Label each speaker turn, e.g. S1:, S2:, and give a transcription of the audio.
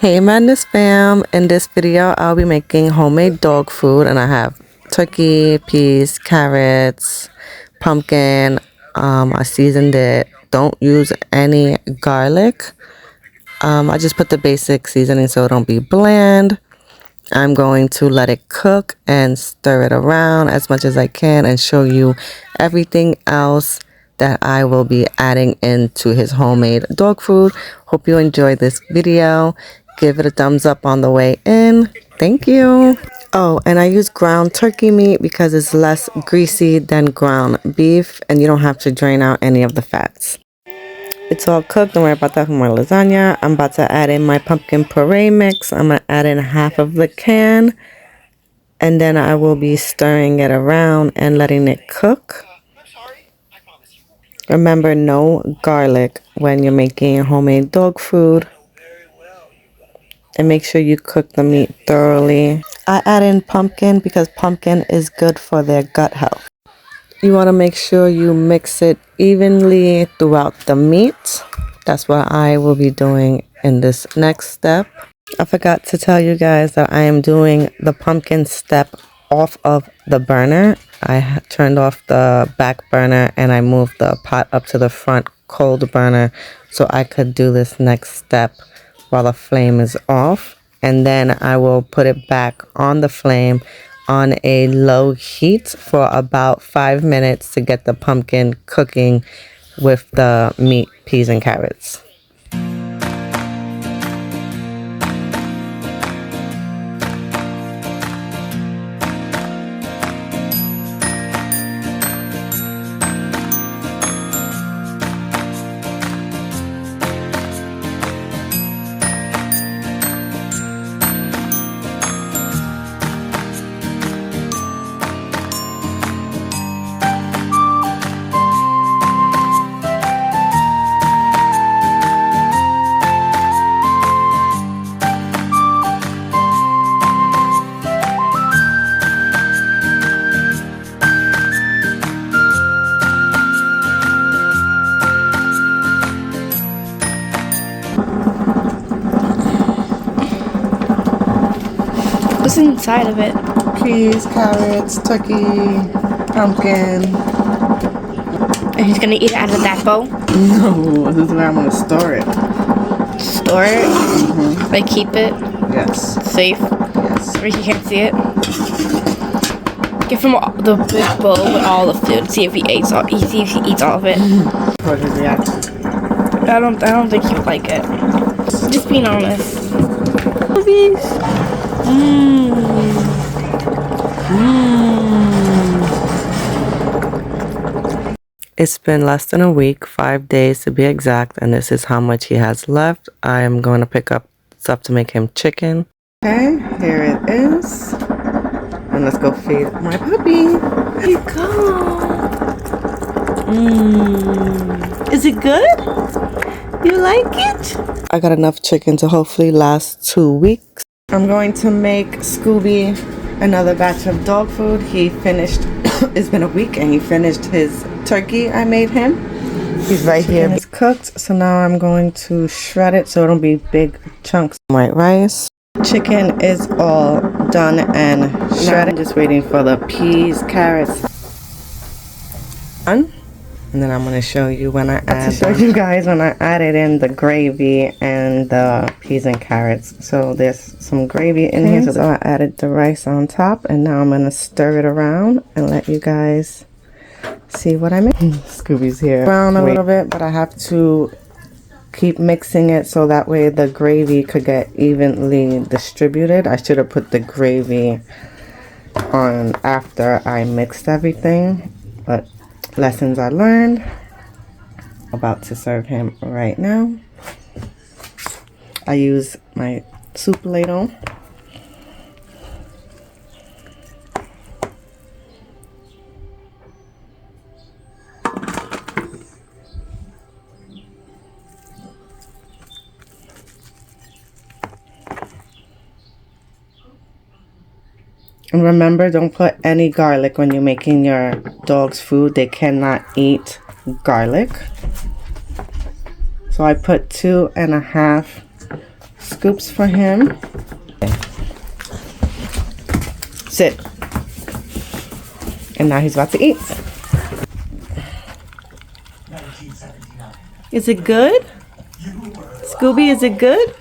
S1: Hey Madness fam, in this video I'll be making homemade dog food and I have turkey, peas, carrots, pumpkin. I seasoned it. Don't use any garlic. I just put the basic seasoning so it don't be bland. I'm going to let it cook and stir it around as much as I can and show you everything else that I will be adding into his homemade dog food. Hope you enjoyed this video. Give it a thumbs up on the way in. Thank you. Oh, and I use ground turkey meat because it's less greasy than ground beef and you don't have to drain out any of the fats. It's all cooked. Don't worry about that for my lasagna. I'm about to add in my pumpkin puree mix. I'm going to add in half of the can. And then I will be stirring it around and letting it cook. Remember, no garlic when you're making homemade dog food. And make sure you cook the meat thoroughly. I add in pumpkin because pumpkin is good for their gut health. You want to make sure you mix it evenly throughout the meat. That's what I will be doing in this next step. I forgot to tell you guys that I am doing the pumpkin step off of the burner. I turned off the back burner and I moved the pot up to the front cold burner so I could do this next step while the flame is off. And then I will put it back on the flame on a low heat for about 5 minutes to get the pumpkin cooking with the meat, peas, and carrots.
S2: What's inside of it?
S1: Peas, carrots, turkey, pumpkin.
S2: And he's gonna eat it out of that bowl?
S1: No, this is where I'm going to store it.
S2: Store it?
S1: Mm-hmm.
S2: Like keep it?
S1: Yes.
S2: Safe?
S1: Yes.
S2: Where he can't see it? Give him the big bowl with all the food. See if he eats all of it.
S1: How does he react?
S2: I don't think he'll like it. Just being honest. Movies.
S1: It's been less than a week, 5 days to be exact, and this is how much he has left. I am going to pick up stuff to make him chicken. Okay, here it is. And let's go feed my puppy. Here you go. Is it good? You like it? I got enough chicken to hopefully last 2 weeks. I'm going to make Scooby another batch of dog food. He finished, it's been a week, and he finished his turkey I made him. He's right here. It's cooked, so now I'm going to shred it so it'll be big chunks. White rice. Chicken is all done and shredded. I'm just waiting for the peas, carrots. Done. And then I'm going to show you when I added in the gravy and the peas and carrots. So there's some gravy in here. So I added the rice on top. And now I'm going to stir it around and let you guys see what I made. Scooby's here. Brown a little bit, but I have to keep mixing it so that way the gravy could get evenly distributed. I should have put the gravy on after I mixed everything. But lessons I learned. About to serve him right now. I use my soup ladle. And remember, don't put any garlic when you're making your dog's food. They cannot eat garlic. So I put 2.5 scoops for him. Sit. And now he's about to eat. Is it good? Scooby, is it good?